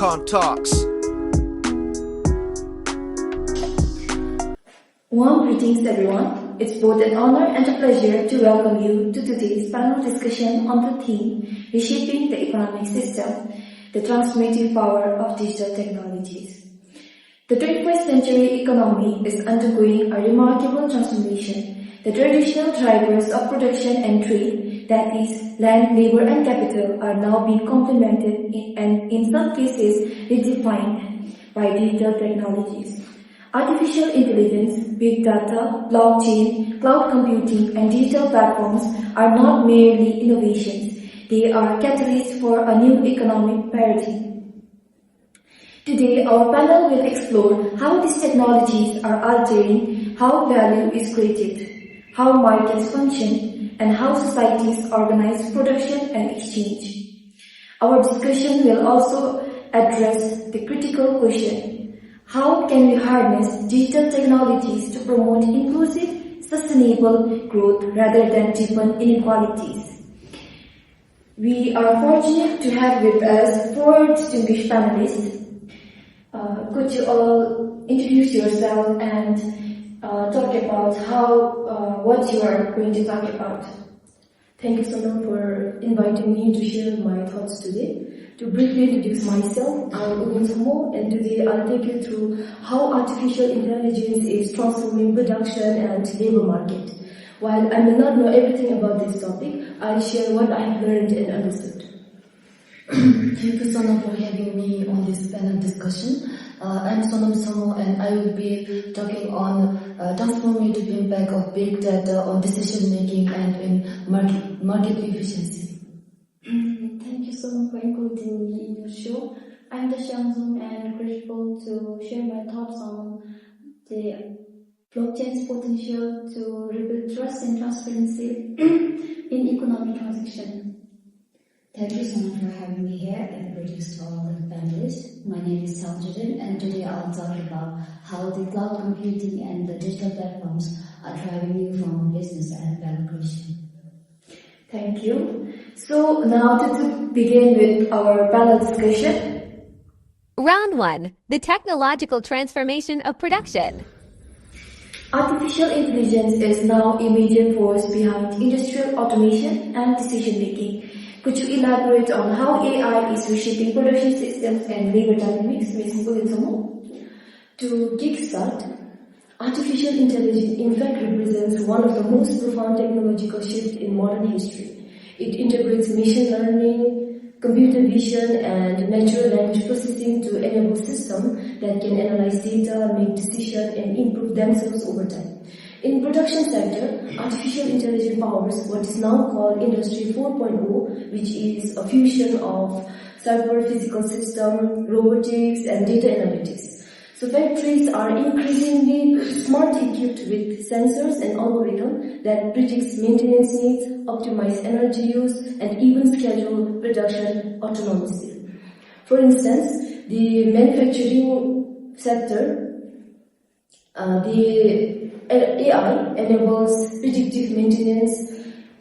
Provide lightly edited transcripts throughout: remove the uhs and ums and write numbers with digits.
Econ Talks. Warm greetings everyone. It's both an honor and a pleasure to welcome you to today's panel discussion on the theme Reshaping the Economic System, the Transformative Power of Digital Technologies. The 21st century economy is undergoing a remarkable transformation. The traditional drivers of production and trade, that is, land, labor and capital, are now being complemented and in some cases redefined by digital technologies. Artificial intelligence, big data, blockchain, cloud computing, and digital platforms are not merely innovations. They are catalysts for a new economic paradigm. Today, our panel will explore how these technologies are altering how value is created, how markets function, and how societies organize production and exchange. Our discussion will also address the critical question: how can we harness digital technologies to promote inclusive, sustainable growth rather than deepen inequalities? We are fortunate to have with us four distinguished panelists. Could you all introduce yourself and talk about what you are going to talk about? Thank you, Sonam, for inviting me to share my thoughts today. To briefly introduce myself, I'm Somo, and today I'll take you through how artificial intelligence is transforming production and labor market. While I may not know everything about this topic, I'll share what I have learned and understood. Thank you, Sonam, for having me on this panel discussion. I'm Sonam Somo, and I will be talking on transformative impact of big data on decision making and in market efficiency. Thank you so much for including me in your show. I'm Dashyamzung and grateful to share my thoughts on the blockchain's potential to rebuild trust and transparency in economic transaction. Thank you so much for having me here and greetings to all the panelists. My name is Saljudin, and today I'll talk about how the cloud computing and the digital platforms are driving new form of business and value creation. Thank you. So now to begin with our panel discussion. Round 1. The technological transformation of production. Artificial intelligence is now a major force behind industrial automation and decision-making. Could you elaborate on how AI is reshaping production systems and labor dynamics, Ms. Somo? To kickstart, artificial intelligence in fact represents one of the most profound technological shifts in modern history. It integrates machine learning, computer vision, and natural language processing to enable systems that can analyze data, make decisions, and improve themselves over time. In production sector, artificial intelligence powers what is now called Industry 4.0, which is a fusion of cyber physical system, robotics, and data analytics. So factories are increasingly smart equipped with sensors and algorithms that predicts maintenance needs, optimize energy use, and even schedule production autonomously. For instance, the manufacturing sector, the AI enables predictive maintenance,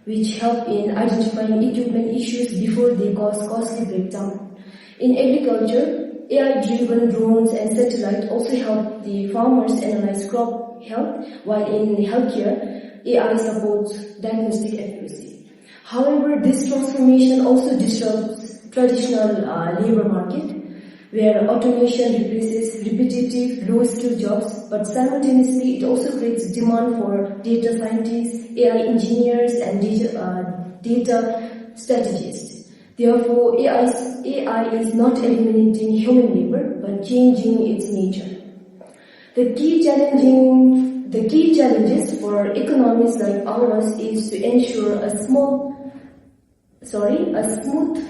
which help in identifying equipment issues before they cause costly breakdown. In agriculture, AI-driven drones and satellite also help the farmers analyze crop health, while in healthcare, AI supports diagnostic accuracy. However, this transformation also disrupts traditional labor market, where automation replaces repetitive, low-skill jobs, but simultaneously it also creates demand for data scientists, AI engineers, and data strategists. Therefore, AI is not eliminating human labor, but changing its nature. The key challenges for economies like ours is to ensure a smooth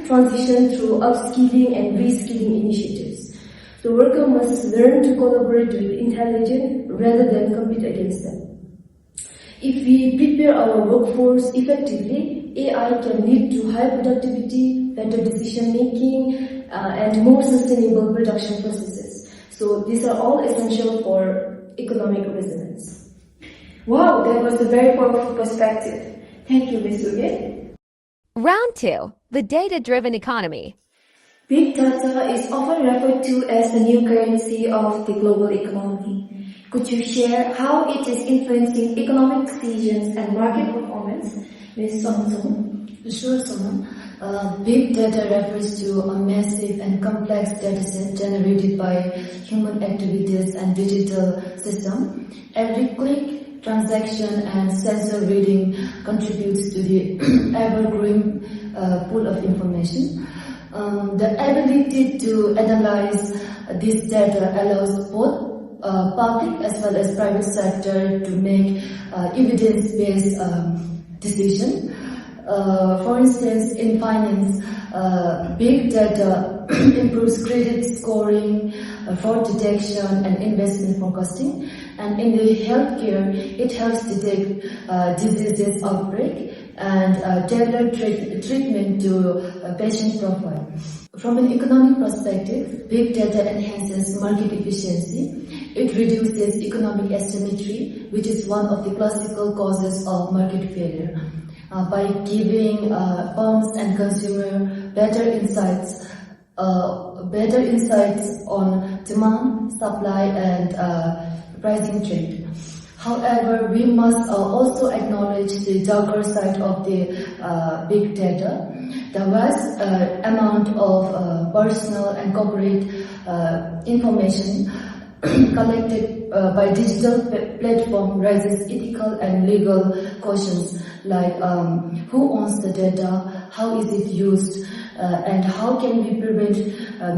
transition through upskilling and reskilling initiatives. The worker must learn to collaborate with intelligence rather than compete against them. If we prepare our workforce effectively, AI can lead to high productivity, better decision making, and more sustainable production processes. So these are all essential for economic resilience. Wow, that was a very powerful perspective. Thank you, Ms. Uge. Round 2. The data-driven economy. Big data is often referred to as the new currency of the global economy. Could you share how it is influencing economic decisions and market performance, Ms. Song Song? Sure, Suman. Big data refers to a massive and complex dataset generated by human activities and digital system. Every click, transaction, and sensor reading contributes to the ever-growing pool of information. The ability to analyze this data allows both public as well as private sector to make evidence-based decisions. For instance, in finance, big data improves credit scoring, fraud detection, and investment forecasting. And in the healthcare, it helps detect diseases outbreak and tailor treatment to patient profile. From an economic perspective, big data enhances market efficiency. It reduces economic asymmetry, which is one of the classical causes of market failure. By giving firms and consumer better insights on demand, supply, and pricing trend. However, we must also acknowledge the darker side of the big data. The vast amount of personal and corporate information collected by digital platform raises ethical and legal questions like who owns the data, how is it used, and how can we prevent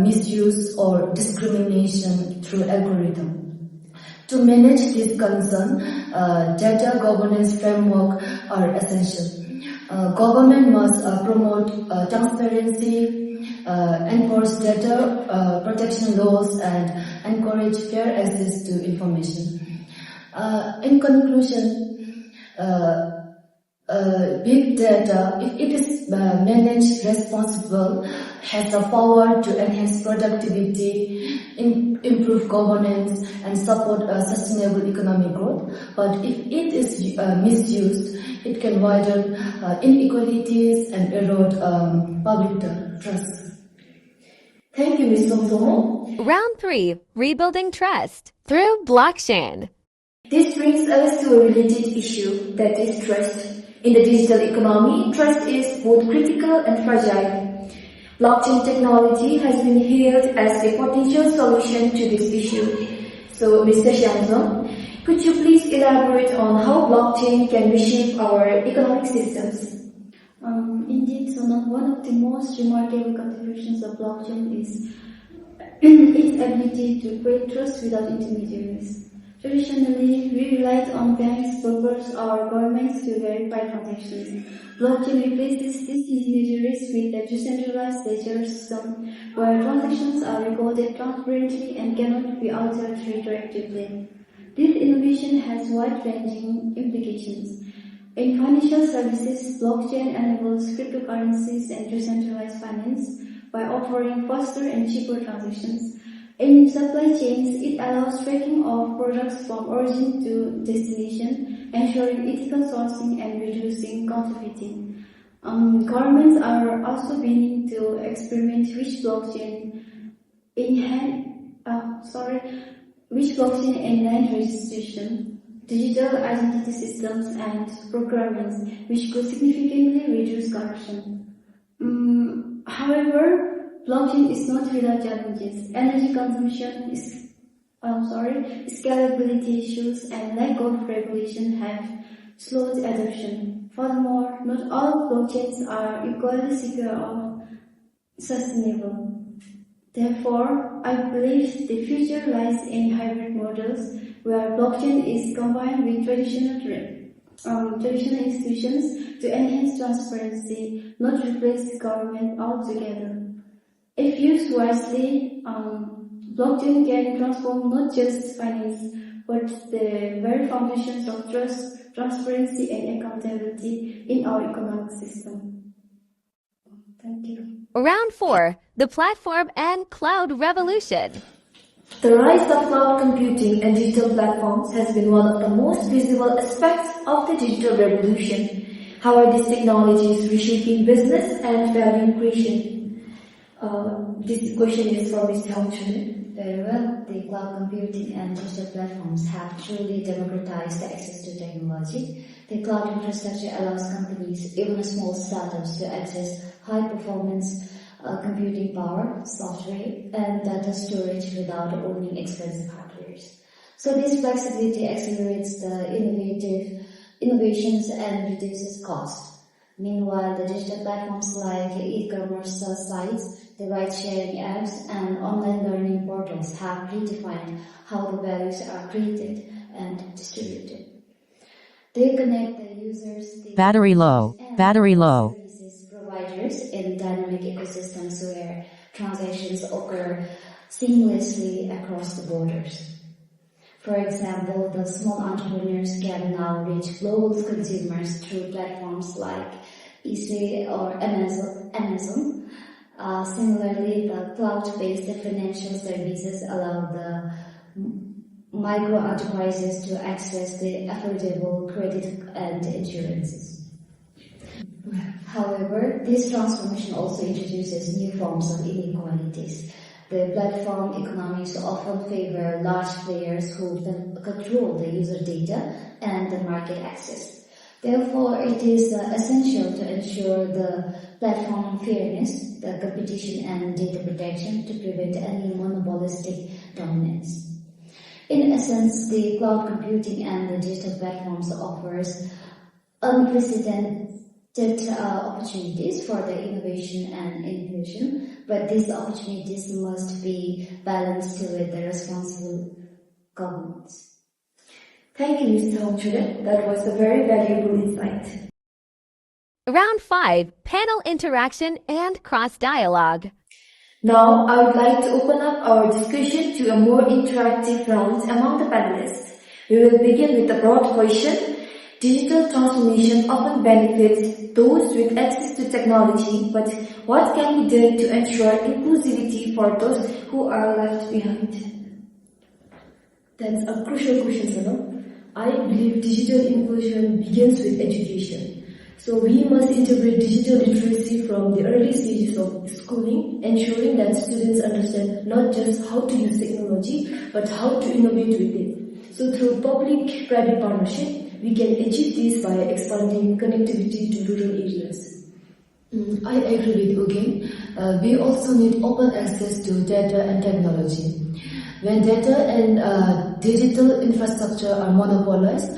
misuse or discrimination through algorithm. To manage this concern, data governance framework are essential. Government must promote transparency, enforce data protection laws, and encourage fair access to information. In conclusion, big data, if it is managed responsible, has the power to enhance productivity, improve governance, and support sustainable economic growth. But if it is misused, it can widen inequalities and erode public trust. Thank you, Ms. Song Song. Round 3, Rebuilding Trust through Blockchain. This brings us to a related issue, that is trust. In the digital economy, trust is both critical and fragile. Blockchain technology has been hailed as a potential solution to this issue. So, Mr. Xiangzong, could you please elaborate on how blockchain can reshape our economic systems? Indeed, so one of the most remarkable contributions of blockchain is its ability to create trust without intermediaries. Traditionally, we relied on banks, brokers, or governments to verify transactions. Blockchain replaces these intermediaries with a decentralized ledger system where transactions are recorded transparently and cannot be altered retroactively. This innovation has wide-ranging implications. In financial services, blockchain enables cryptocurrencies and decentralized finance by offering faster and cheaper transactions. In supply chains, it allows tracking of products from origin to destination, ensuring ethical sourcing and reducing counterfeiting. Governments are also beginning to experiment which blockchain enhanced registration, digital identity systems, and procurements, which could significantly reduce corruption. However, blockchain is not without challenges. Energy consumption, scalability issues, and lack of regulation have slowed adoption. Furthermore, not all blockchains are equally secure or sustainable. Therefore, I believe the future lies in hybrid models where blockchain is combined with traditional institutions to enhance transparency, not replace the government altogether. If used wisely, blockchain can transform not just finance, but the very foundations of trust, transparency, and accountability in our economic system. Thank you. Round 4, the platform and cloud revolution. The rise of cloud computing and digital platforms has been one of the most visible aspects of the digital revolution. How are these technologies reshaping business and value creation? This question is for Ms. Hongchun. Very well, the cloud computing and digital platforms have truly democratized the access to technology. The cloud infrastructure allows companies, even small startups, to access high-performance computing power, software, and data storage without owning expensive hardware. So this flexibility accelerates the innovations and reduces cost. Meanwhile, the digital platforms like e-commerce sites, the ride-sharing apps, and online learning portals have redefined how the values are created and distributed. They connect the users, the Battery low. and Battery low. services providers in dynamic ecosystems where transactions occur seamlessly across the borders. For example, the small entrepreneurs can now reach global consumers through platforms like eBay or Amazon. Similarly, the cloud-based financial services allow the micro enterprises to access the affordable credit and insurances. However, this transformation also introduces new forms of inequalities. The platform economics often favor large players who control the user data and the market access. Therefore, it is essential to ensure the platform fairness, the competition and data protection to prevent any monopolistic dominance. In essence, the cloud computing and the digital platforms offers unprecedented opportunities for the innovation and inclusion, but these opportunities must be balanced with the responsible governance. Thank you, Mr. Hongchun. That was a very valuable insight. Round 5, panel interaction and cross-dialogue. Now, I would like to open up our discussion to a more interactive round among the panelists. We will begin with a broad question. Digital transformation often benefits those with access to technology, but what can be done to ensure inclusivity for those who are left behind? That's a crucial question, Sanam. I believe digital inclusion begins with education. So we must integrate digital literacy from the early stages of schooling, ensuring that students understand not just how to use technology, but how to innovate with it. So through public-private partnership, we can achieve this by expanding connectivity to rural areas. I agree with Ugin. We also need open access to data and technology. When data and digital infrastructure are monopolized,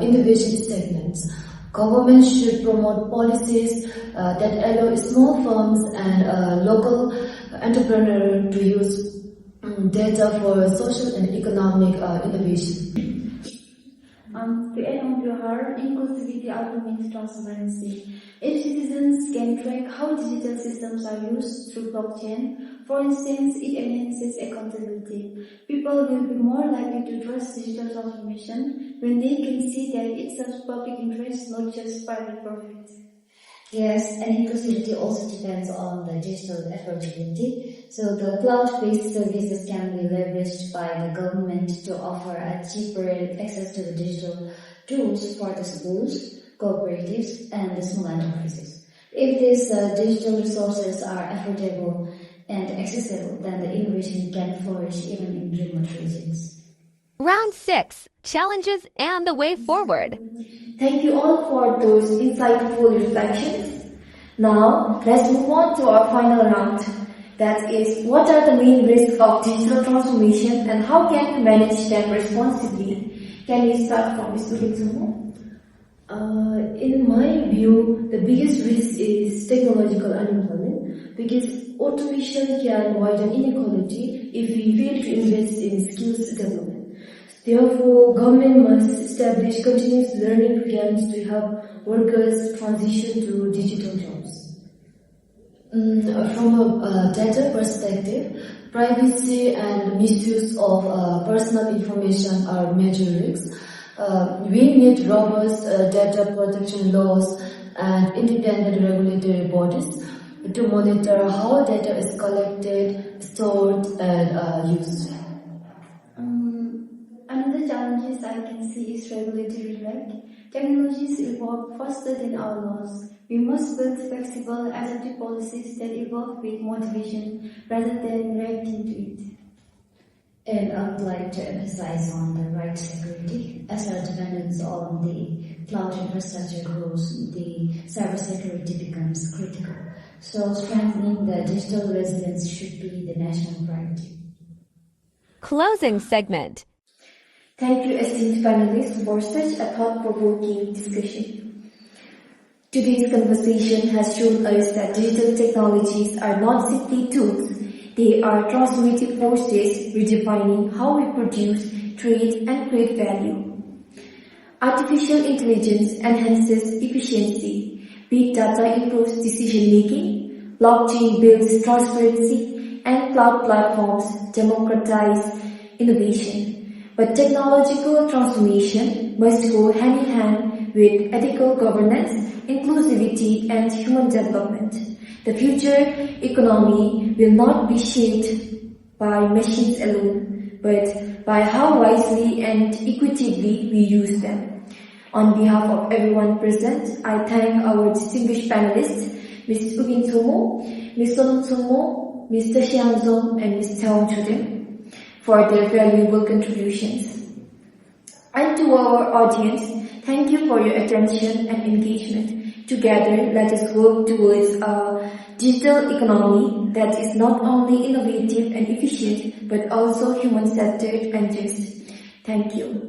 innovation stagnates. Governments should promote policies that allow small firms and local entrepreneurs to use data for social and economic innovation. To add on to her, inclusivity also means transparency. If citizens can track how digital systems are used through blockchain, for instance, it enhances accountability. People will be more likely to trust digital transformation when they can see that it serves public interest, not just private profit. Yes, and inclusivity also depends on the digital affordability. So the cloud-based services can be leveraged by the government to offer a cheaper access to the digital tools for the schools, cooperatives, and the small enterprises. If these digital resources are affordable and accessible, then the innovation can flourish even in remote regions. Round 6, challenges and the way forward. Thank you all for those insightful reflections. Now, let's move on to our final round. That is, what are the main risks of digital transformation and how can we manage them responsibly? Can we start from Ms. Sumo? In my view, the biggest risk is technological unemployment because automation can widen inequality if we fail to invest in skills development. Therefore, government must establish continuous learning programs to help workers transition to digital jobs. From a data perspective, privacy and misuse of personal information are major risks. We need robust data protection laws and independent regulatory bodies to monitor how data is collected, stored, and used. Another challenges I can see is regulatory lag. Technologies evolve faster than our laws. We must build flexible, adaptive policies that evolve with motivation rather than reacting to it. And I would like to emphasize on the right security. As our dependence on the cloud infrastructure grows, the cybersecurity becomes critical. So strengthening the digital resilience should be the national priority. Closing segment. Thank you, esteemed panelists, for such a thought-provoking discussion. Today's conversation has shown us that digital technologies are not simply tools. They are transformative forces redefining how we produce, trade, and create value. Artificial intelligence enhances efficiency. Big data improves decision-making. Blockchain builds transparency, and cloud platforms democratize innovation. But technological transformation must go hand in hand with ethical governance, inclusivity, and human development. The future economy will not be shaped by machines alone, but by how wisely and equitably we use them. On behalf of everyone present, I thank our distinguished panelists, Ms. Ugin Somo, Ms. Son Somo, Mr. Xiangzong, and Ms. Taung Chuden for their valuable contributions. And to our audience, thank you for your attention and engagement. Together, let us work towards a digital economy that is not only innovative and efficient, but also human-centered and just. Thank you.